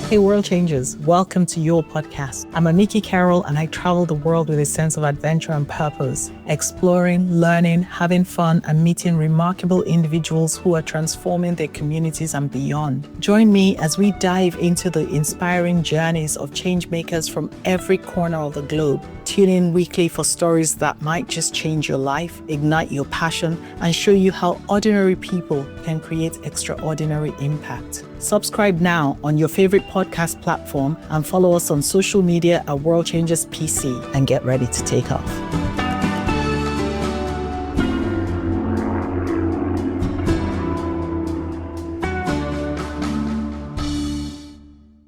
Hey, world changers, welcome to your podcast. I'm AmickyCarol and I travel the world with a sense of adventure and purpose, exploring, learning, having fun, and meeting remarkable individuals who are transforming their communities and beyond. Join me as we dive into the inspiring journeys of change makers from every corner of the globe. Tune in weekly for stories that might just change your life, ignite your passion, and show you how ordinary people can create extraordinary impact. Subscribe now on your favorite podcast platform and follow us on social media at World Changers PC and get ready to take off.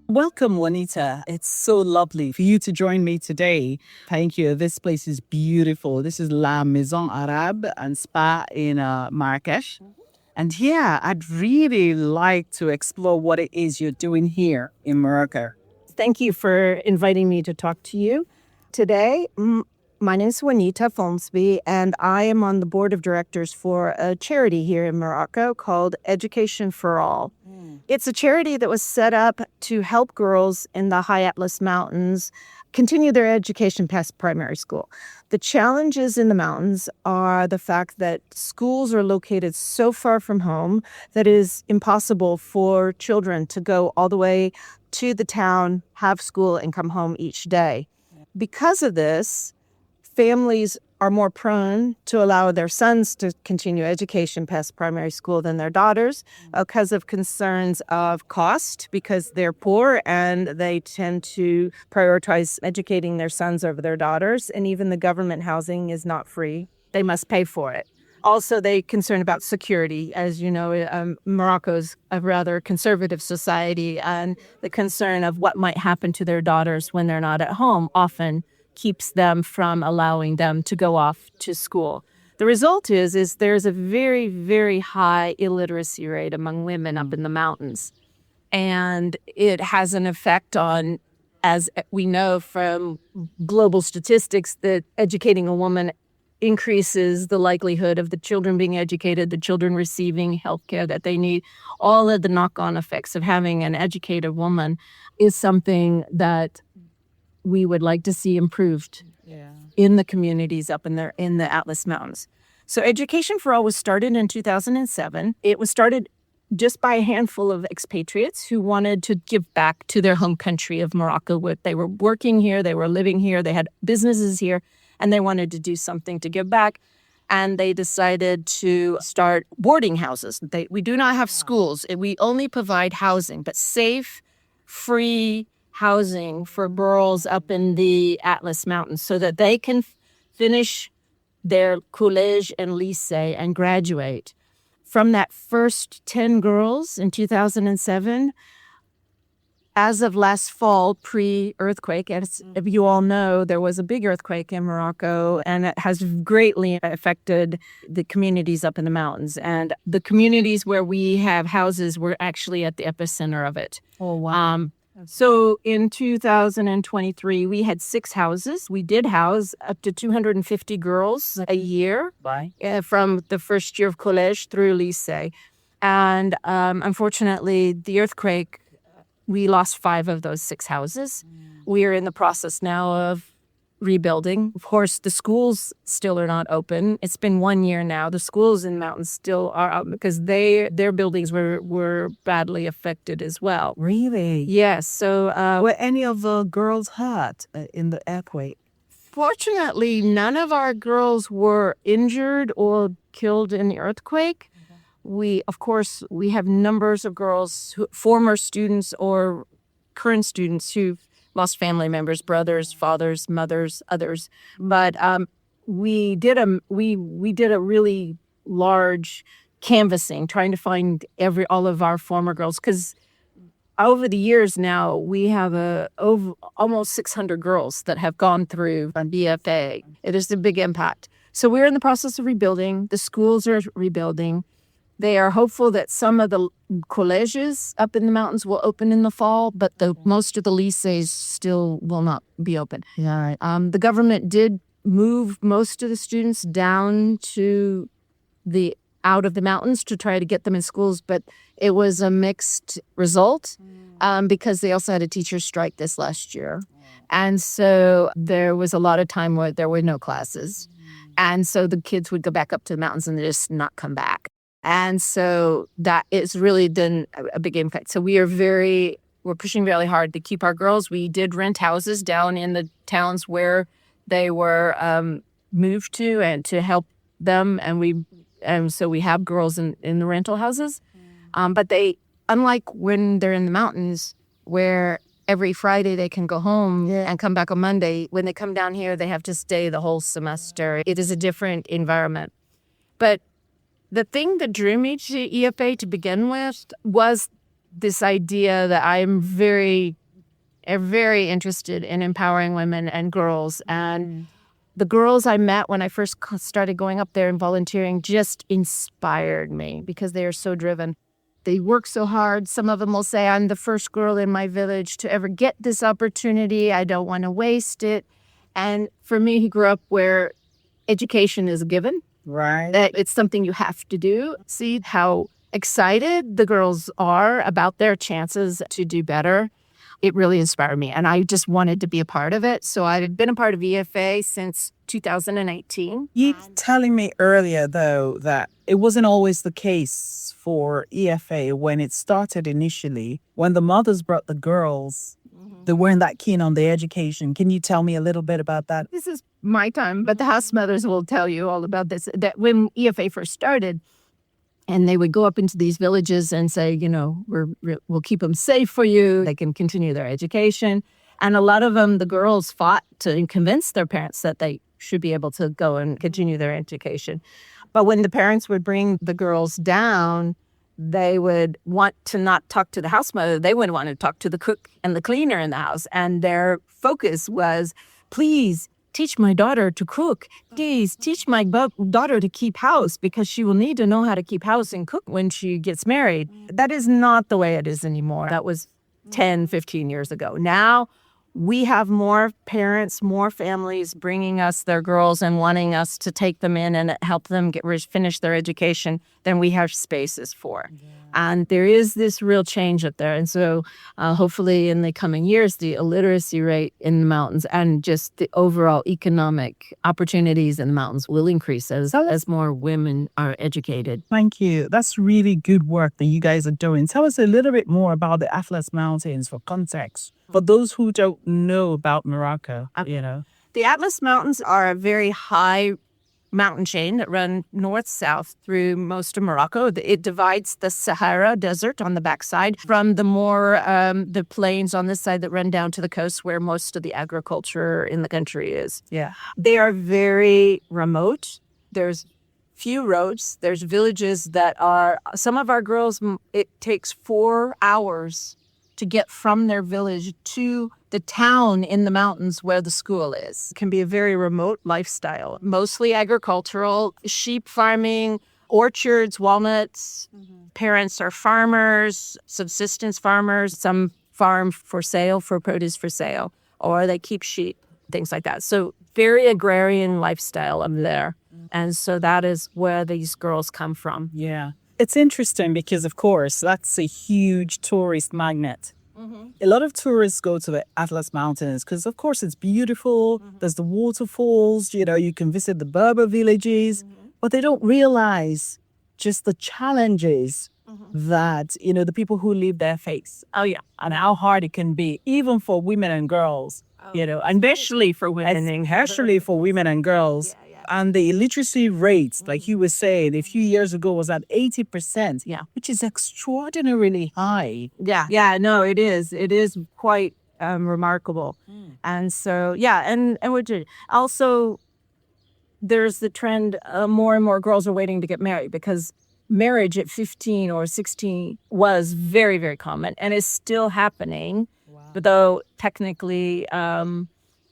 Welcome, Juanita. It's so lovely for you to join me today. Thank you. This place is beautiful. This is La Maison Arabe and Spa in Marrakech. And yeah, I'd really like to explore what it is you're doing here in Morocco. Thank you for inviting me to talk to you today. My name is Juanita Folmsbee, and I am on the board of directors for a charity here in Morocco called Education for All. It's a charity that was set up to help girls in the High Atlas Mountains continue their education past primary school. The challenges in the mountains are the fact that schools are located so far from home that it is impossible for children to go all the way to the town, have school, and come home each day. Because of this, families are more prone to allow their sons to continue education past primary school than their daughters because of concerns of cost, because they're poor and they tend to prioritize educating their sons over their daughters. And even the government housing is not free. They must pay for it. Also, they concern about security. As you know, Morocco's a rather conservative society, and the concern of what might happen to their daughters when they're not at home often keeps them from allowing them to go off to school. The result is there's a very, very high illiteracy rate among women up in the mountains. And it has an effect on, as we know from global statistics, that educating a woman increases the likelihood of the children being educated, the children receiving health care that they need. All of the knock-on effects of having an educated woman is something that we would like to see improved in the communities up in the Atlas Mountains. So Education for All was started in 2007. It was started just by a handful of expatriates who wanted to give back to their home country of Morocco. They were working here, they were living here, they had businesses here, and they wanted to do something to give back. And they decided to start boarding houses. We do not have schools. We only provide housing, but safe, free housing for girls up in the Atlas Mountains so that they can finish their collège and lycée and graduate. From that first 10 girls in 2007, as of last fall, pre-earthquake, as you all know, there was a big earthquake in Morocco, and it has greatly affected the communities up in the mountains. And the communities where we have houses were actually at the epicenter of it. Oh, wow. So in 2023, we had 6 houses. We did house up to 250 girls a year from the first year of collège through lycée. And unfortunately, the earthquake, we lost 5 of those 6 houses. We are in the process now of rebuilding. Of course, the schools still are not open. It's been 1 year now. The schools in the mountains still are out because their buildings were badly affected as well. Really? Yes. So were any of the girls hurt in the earthquake? Fortunately, none of our girls were injured or killed in the earthquake. We have numbers of girls, former students or current students who've lost family members, brothers, fathers, mothers, others. But we did a really large canvassing, trying to find all of our former girls, because over the years now we have almost 600 girls that have gone through BFA. It is a big impact. So we're in the process of rebuilding. The schools are rebuilding. They are hopeful that some of the colleges up in the mountains will open in the fall, but most of the lycées still will not be open. Yeah. The government did move most of the students down to out of the mountains to try to get them in schools, but it was a mixed result. because they also had a teacher's strike this last year. And so there was a lot of time where there were no classes. And so the kids would go back up to the mountains and just not come back. And so that is really done a big impact. So we're pushing really hard to keep our girls. We did rent houses down in the towns where they were moved to and to help them. And so we have girls in the rental houses. But they, unlike when they're in the mountains where every Friday they can go home and come back on Monday, when they come down here, they have to stay the whole semester. It is a different environment. But the thing that drew me to EFA to begin with was this idea that I'm very, very interested in empowering women and girls. And the girls I met when I first started going up there and volunteering just inspired me because they are so driven. They work so hard. Some of them will say, I'm the first girl in my village to ever get this opportunity. I don't want to waste it. And for me, he grew up where education is a given. Right. That it's something you have to do. See how excited the girls are about their chances to do better. It really inspired me, and I just wanted to be a part of it. So I've been a part of EFA since 2018. You telling me earlier, though, that it wasn't always the case for EFA when it started initially. When the mothers brought the girls, they weren't that keen on their education. Can you tell me a little bit about that? This is my time, but the house mothers will tell you all about this. That when EFA first started, and they would go up into these villages and say, we'll keep them safe for you. They can continue their education. And a lot of them, the girls fought to convince their parents that they should be able to go and continue their education. But when the parents would bring the girls down, they would want to not talk to the house mother. They would want to talk to the cook and the cleaner in the house. And their focus was, please teach my daughter to cook. Please teach my daughter to keep house because she will need to know how to keep house and cook when she gets married. That is not the way it is anymore. That was 10, 15 years ago. Now we have more parents, more families bringing us their girls and wanting us to take them in and help them finish their education than we have spaces for. Yeah. And there is this real change up there. And so hopefully in the coming years, the illiteracy rate in the mountains and just the overall economic opportunities in the mountains will increase as more women are educated. Thank you. That's really good work that you guys are doing. Tell us a little bit more about the Atlas Mountains for context. For those who don't know about Morocco, The Atlas Mountains are a very high mountain chain that run north-south through most of Morocco. It divides the Sahara Desert on the backside from the more the plains on this side that run down to the coast where most of the agriculture in the country is. Yeah. They are very remote. There's few roads. There's villages that are, some of our girls, it takes 4 hours to get from their village to the town in the mountains where the school is. It can be a very remote lifestyle, mostly agricultural, sheep farming, orchards, walnuts. Parents are farmers, subsistence farmers. Some farm for sale, for produce for sale, or they keep sheep, things like that. So very agrarian lifestyle up there. And so that is where these girls come from. Yeah. It's interesting because, of course, that's a huge tourist magnet. A lot of tourists go to the Atlas Mountains because, of course, it's beautiful. There's the waterfalls, you can visit the Berber villages, but they don't realize just the challenges that, the people who live there face. Oh, yeah. And how hard it can be, even for women and girls, and Especially for women. Especially for women and girls. Yeah. And the illiteracy rates, like you were saying, a few years ago was at 80%, which is extraordinarily high. Yeah, no, it is. It is quite remarkable. And so, and also there's the trend, more and more girls are waiting to get married because marriage at 15 or 16 was very, very common and is still happening, but though technically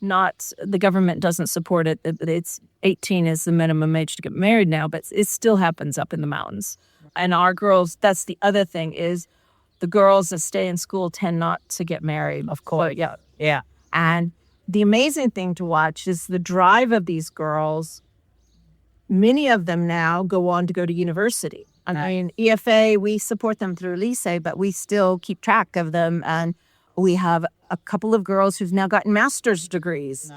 not, the government doesn't support it. It's 18 is the minimum age to get married now, but it still happens up in the mountains. And our girls, that's the other thing, is the girls that stay in school tend not to get married. Of course. So, yeah. And the amazing thing to watch is the drive of these girls. Many of them now go on to go to university. I mean, EFA, we support them through Lycée, but we still keep track of them. And we have a couple of girls who've now gotten master's degrees.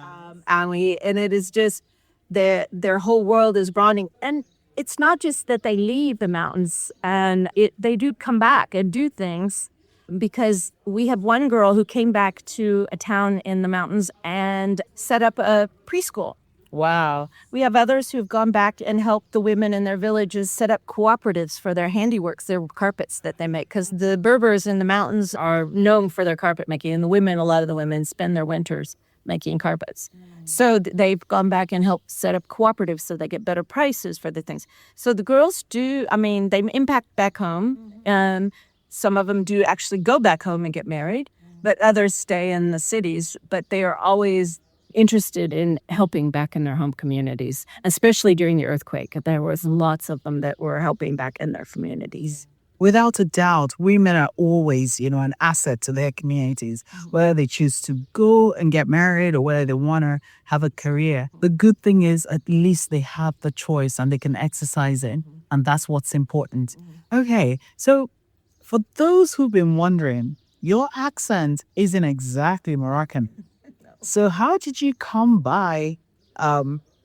And it is just their whole world is broadening. And it's not just that they leave the mountains, and they do come back and do things, because we have one girl who came back to a town in the mountains and set up a preschool. Wow. We have others who've gone back and helped the women in their villages set up cooperatives for their handiworks, their carpets that they make. Because the Berbers in the mountains are known for their carpet making. And a lot of the women spend their winters making carpets. So they've gone back and helped set up cooperatives so they get better prices for the things. So the girls they impact back home. Some of them do actually go back home and get married, but others stay in the cities. But they are always interested in helping back in their home communities, especially during the earthquake. There was lots of them that were helping back in their communities. Without a doubt, women are always, an asset to their communities, whether they choose to go and get married or whether they want to have a career. The good thing is at least they have the choice and they can exercise it. And that's what's important. Okay, so for those who've been wondering, your accent isn't exactly Moroccan. So how did you come by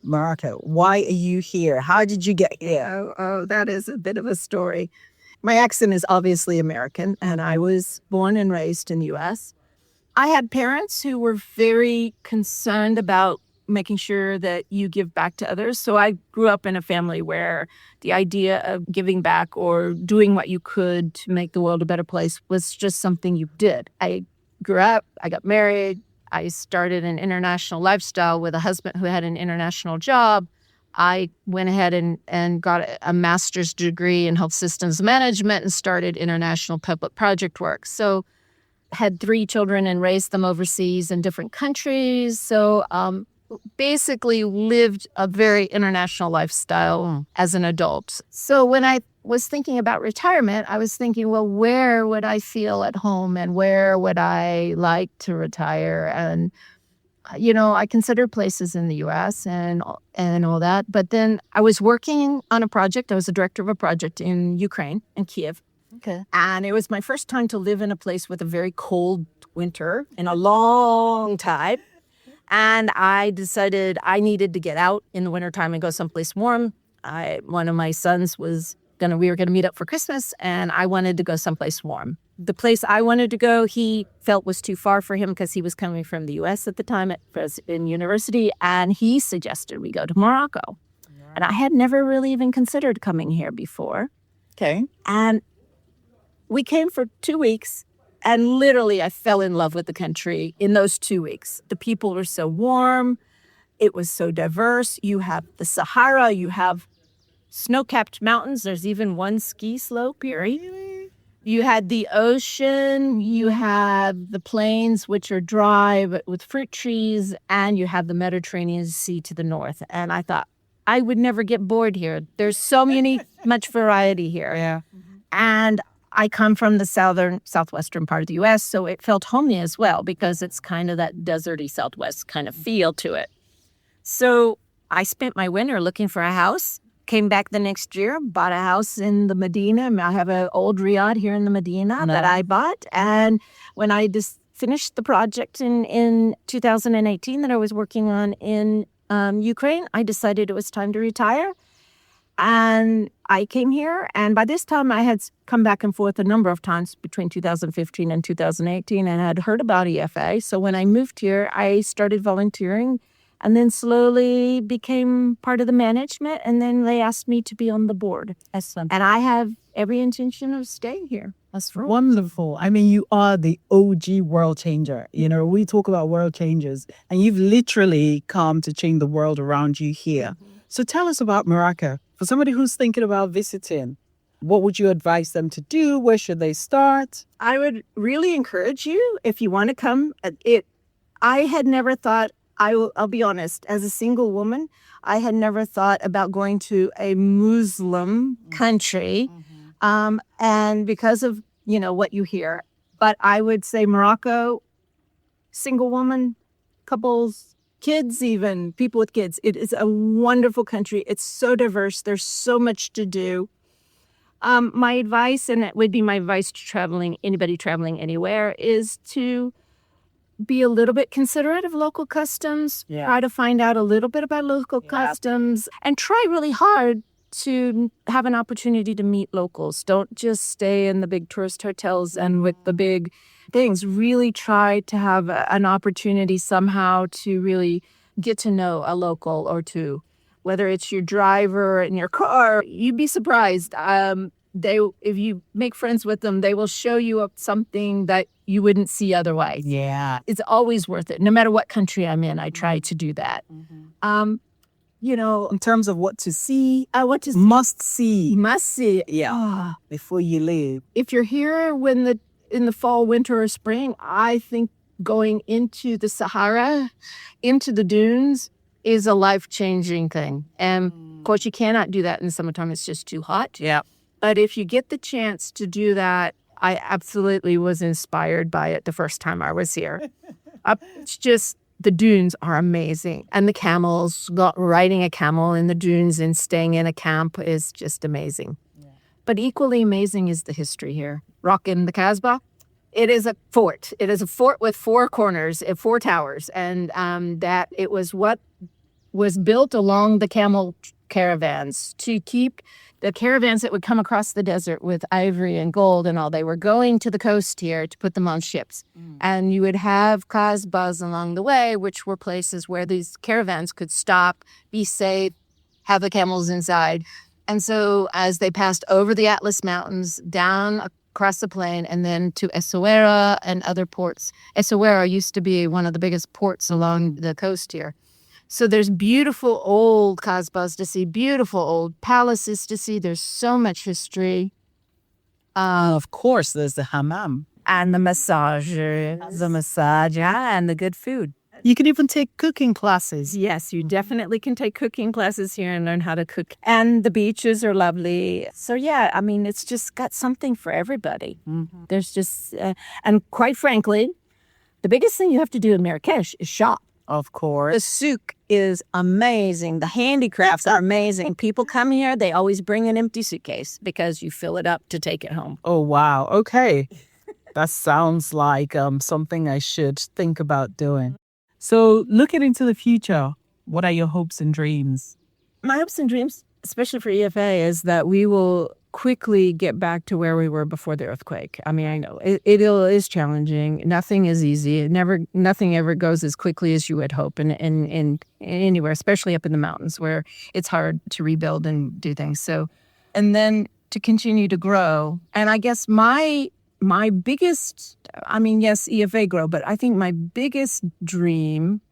Morocco? Why are you here? How did you get here? Oh, that is a bit of a story. My accent is obviously American, and I was born and raised in the U.S. I had parents who were very concerned about making sure that you give back to others. So I grew up in a family where the idea of giving back or doing what you could to make the world a better place was just something you did. I grew up, I got married, I started an international lifestyle with a husband who had an international job. I went ahead and got a master's degree in health systems management and started international public project work. So had 3 children and raised them overseas in different countries. So basically lived a very international lifestyle as an adult. So when I was thinking about retirement, I was thinking, well, where would I feel at home and where would I like to retire? And, I considered places in the U.S. and all that. But then I was working on a project. I was the director of a project in Ukraine, in Kiev. Okay. And it was my first time to live in a place with a very cold winter in a long time. And I decided I needed to get out in the wintertime and go someplace warm. One of my sons we were going to meet up for Christmas, and I wanted to go someplace warm. The place I wanted to go, he felt was too far for him because he was coming from the U.S. at the time in university, and he suggested we go to Morocco. Right. And I had never really even considered coming here before. Okay. And we came for 2 weeks, and literally I fell in love with the country in those 2 weeks. The people were so warm. It was so diverse. You have the Sahara. You have snow-capped mountains. There's even one ski slope here. You had the ocean. You have the plains, which are dry but with fruit trees. And you have the Mediterranean Sea to the north. And I thought, I would never get bored here. There's so much variety here. Yeah. And I come from the southwestern part of the U.S., so it felt homey as well because it's kind of that deserty southwest kind of feel to it. So I spent my winter looking for a house, came back the next year, bought a house in the Medina. I have an old riad here in the Medina that I bought. And when I just finished the project in 2018 that I was working on in Ukraine, I decided it was time to retire. And I came here, and by this time I had come back and forth a number of times between 2015 and 2018 and had heard about EFA. So when I moved here, I started volunteering and then slowly became part of the management. And then they asked me to be on the board. Excellent. And I have every intention of staying here. That's wonderful. I mean, you are the OG world changer. We talk about world changers, and you've literally come to change the world around you here. Mm-hmm. So tell us about Morocco. For somebody who's thinking about visiting, what would you advise them to do? Where should they start? I would really encourage you, if you want to come. I had never thought, I'll be honest, as a single woman, I had never thought about going to a Muslim country. Mm-hmm. And because of, what you hear. But I would say Morocco, single woman, couples, kids even, people with kids. It is a wonderful country. It's so diverse. There's so much to do. My advice, and it would be my advice to anybody traveling anywhere, is to be a little bit considerate of local customs. Yeah. Try to find out a little bit about local customs, and try really hard to have an opportunity to meet locals. Don't just stay in the big tourist hotels and with the big things. Really try to have an opportunity somehow to really get to know a local or two. Whether it's your driver in your car, you'd be surprised. If you make friends with them, they will show you up something that you wouldn't see otherwise. Yeah. It's always worth it. No matter what country I'm in, I try to do that. In terms of what to see, What is must see. must see? Yeah. Before you leave. If you're here in the fall, winter, or spring, I think going into the Sahara, into the dunes, is a life-changing thing. And of course, you cannot do that in the summertime. It's just too hot. Yeah. But if you get the chance to do that, I absolutely was inspired by it the first time I was here. It's just, the dunes are amazing. And the camels, riding a camel in the dunes and staying in a camp is just amazing. Yeah. But equally amazing is the history here. Rockin' the Casbah. It is a fort. It is a fort with 4 corners, 4 towers. And that it was what was built along the camel caravans to keep the caravans that would come across the desert with ivory and gold and all. They were going to the coast here to put them on ships. And you would have kasbahs along the way, which were places where these caravans could stop, be safe, have the camels inside. And so as they passed over the Atlas Mountains, down across the plain, and then to Essaouira and other ports. Essaouira used to be one of the biggest ports along the coast here. So there's beautiful old kasbahs to see, beautiful old palaces to see. There's so much history. Of course, there's the hammam. And the massage, and the good food. You can even take cooking classes. Yes, you definitely can take cooking classes here and learn how to cook. And the beaches are lovely. So yeah, I mean, it's just got something for everybody. Mm-hmm. There's just, and quite frankly, the biggest thing you have to do in Marrakech is shop. Of course. The souk is amazing. The handicrafts are amazing. People come here, they always bring an empty suitcase because you fill it up to take it home. Oh, wow. Okay. That sounds like something I should think about doing. So looking into the future, what are your hopes and dreams? My hopes and dreams, especially for EFA, is that we will quickly get back to where we were before the earthquake. I mean, I know it is challenging. Nothing is easy. Nothing ever goes as quickly as you would hope in anywhere, especially up in the mountains where it's hard to rebuild and do things. So, and then to continue to grow. And I guess my biggest, I mean, yes, EFA grow, but I think my biggest dream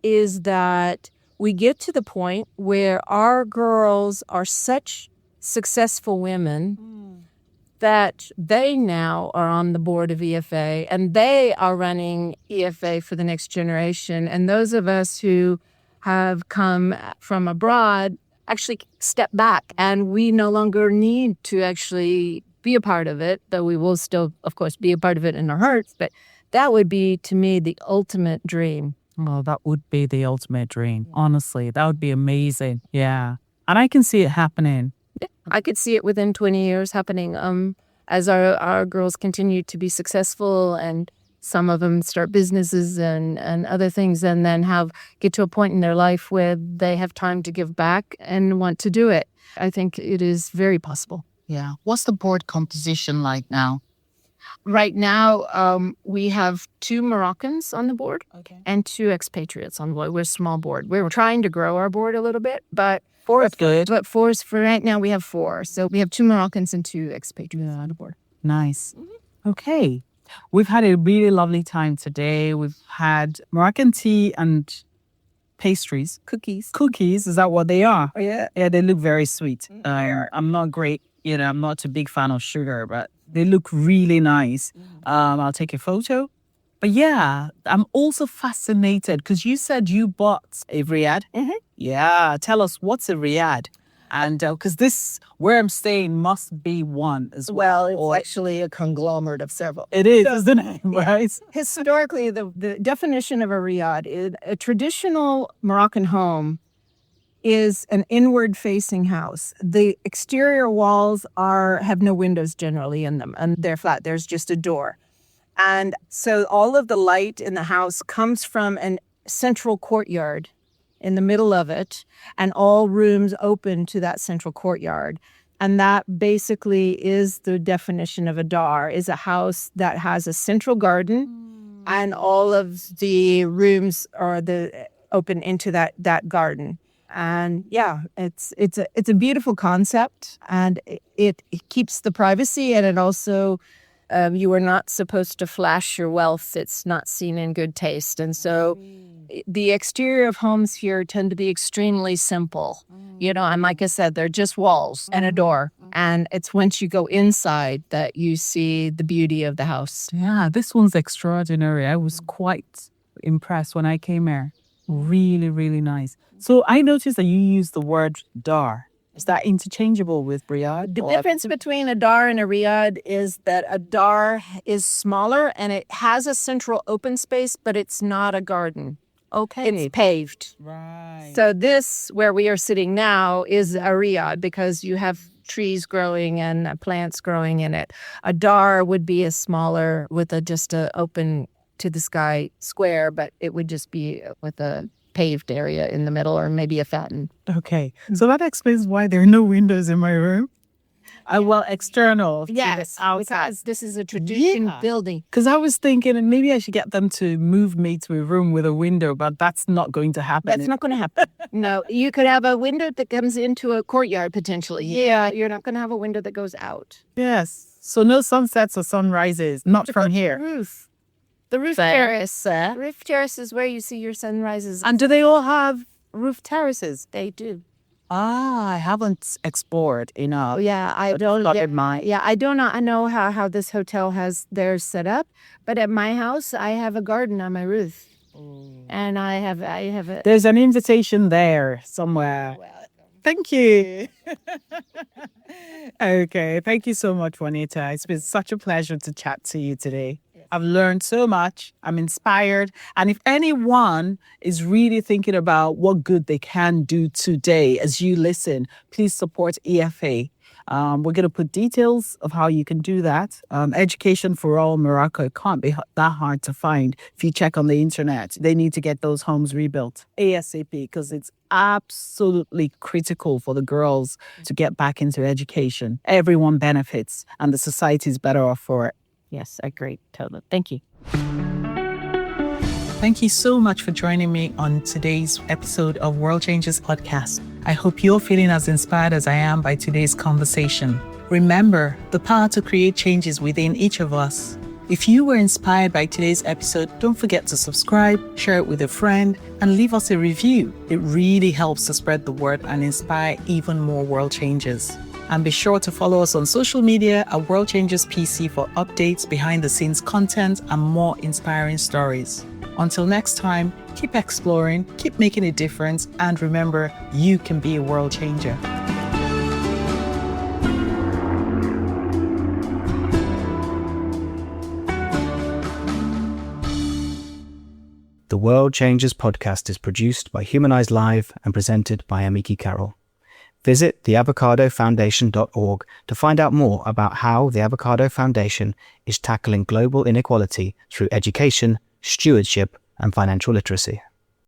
is that we get to the point where our girls are such successful women that they now are on the board of EFA and they are running EFA for the next generation. And those of us who have come from abroad actually step back, and we no longer need to actually be a part of it, though we will still, of course, be a part of it in our hearts. But that would be, to me, the ultimate dream. Well, that would be the ultimate dream. Honestly, that would be amazing. Yeah. And I can see it happening. I could see it within 20 years happening as our girls continue to be successful, and some of them start businesses and other things, and then get to a point in their life where they have time to give back and want to do it. I think it is very possible. Yeah. What's the board composition like now? Right now, we have 2 Moroccans on the board and 2 expatriates on the board. We're a small board. We're trying to grow our board a little bit, but 4 is good. But for right now, we have 4. So we have 2 Moroccans and 2 expatriates on the board. Nice. Mm-hmm. Okay. We've had a really lovely time today. We've had Moroccan tea and pastries. Cookies, is that what they are? Oh, yeah. Yeah, they look very sweet. I'm not great. I'm not a big fan of sugar, but they look really nice. I'll take a photo. But yeah, I'm also fascinated because you said you bought a riad. Mm-hmm. Yeah, tell us, what's a riad? And because this, where I'm staying, must be one as well. Well, it's actually a conglomerate of several. It is, isn't it? Right? Historically, the definition of a riad is a traditional Moroccan home is an inward-facing house. The exterior walls have no windows generally in them, and they're flat. There's just a door. And so all of the light in the house comes from a central courtyard in the middle of it, and all rooms open to that central courtyard. And that basically is the definition of a dar, is a house that has a central garden, and all of the rooms are open into that garden. And yeah, it's a beautiful concept, and it keeps the privacy, and it also you are not supposed to flash your wealth. It's not seen in good taste. And so the exterior of homes here tend to be extremely simple, and like I said, they're just walls and a door. And it's once you go inside that you see the beauty of the house. Yeah, this one's extraordinary. I was quite impressed when I came here. Really, really nice. So I noticed that you use the word dar. Is that interchangeable with riad? The difference between a dar and a riad is that a dar is smaller and it has a central open space, but it's not a garden. Okay. It's paved. Right. So this, where we are sitting now, is a riad because you have trees growing and plants growing in it. A dar would be a smaller with just a open to the sky square, but it would just be with a paved area in the middle, or maybe a fountain. Okay. So that explains why there are no windows in my room. Well, external. Yes, outside. because this is a tradition building. Because I was thinking maybe I should get them to move me to a room with a window, but that's not going to happen. That's not going to happen. No, you could have a window that comes into a courtyard potentially. Yeah, you're not going to have a window that goes out. Yes. So no sunsets or sunrises, not from here. The roof terrace. Roof terrace is where you see your sunrises. And do they all have roof terraces? They do. I haven't explored enough. Yeah, I don't know. I don't know. I know how this hotel has theirs set up, but at my house, I have a garden on my roof, and I have a. There's an invitation there somewhere. Thank you. Okay, thank you so much, Juanita. It's been such a pleasure to chat to you today. I've learned so much. I'm inspired. And if anyone is really thinking about what good they can do today as you listen, please support EFA. We're going to put details of how you can do that. Education for All Morocco can't be that hard to find. If you check on the internet, they need to get those homes rebuilt ASAP because it's absolutely critical for the girls to get back into education. Everyone benefits and the society is better off for it. Yes, I agree. Totally. Thank you. Thank you so much for joining me on today's episode of World Changes Podcast. I hope you're feeling as inspired as I am by today's conversation. Remember, the power to create changes within each of us. If you were inspired by today's episode, don't forget to subscribe, share it with a friend, and leave us a review. It really helps to spread the word and inspire even more world changes. And be sure to follow us on social media at World Changes PC for updates, behind the scenes content, and more inspiring stories. Until next time, keep exploring, keep making a difference, and remember, you can be a world changer. The World Changes podcast is produced by Humanized Live and presented by AmickyCarol. Visit theavocadofoundation.org to find out more about how the Avocado Foundation is tackling global inequality through education, stewardship, and financial literacy.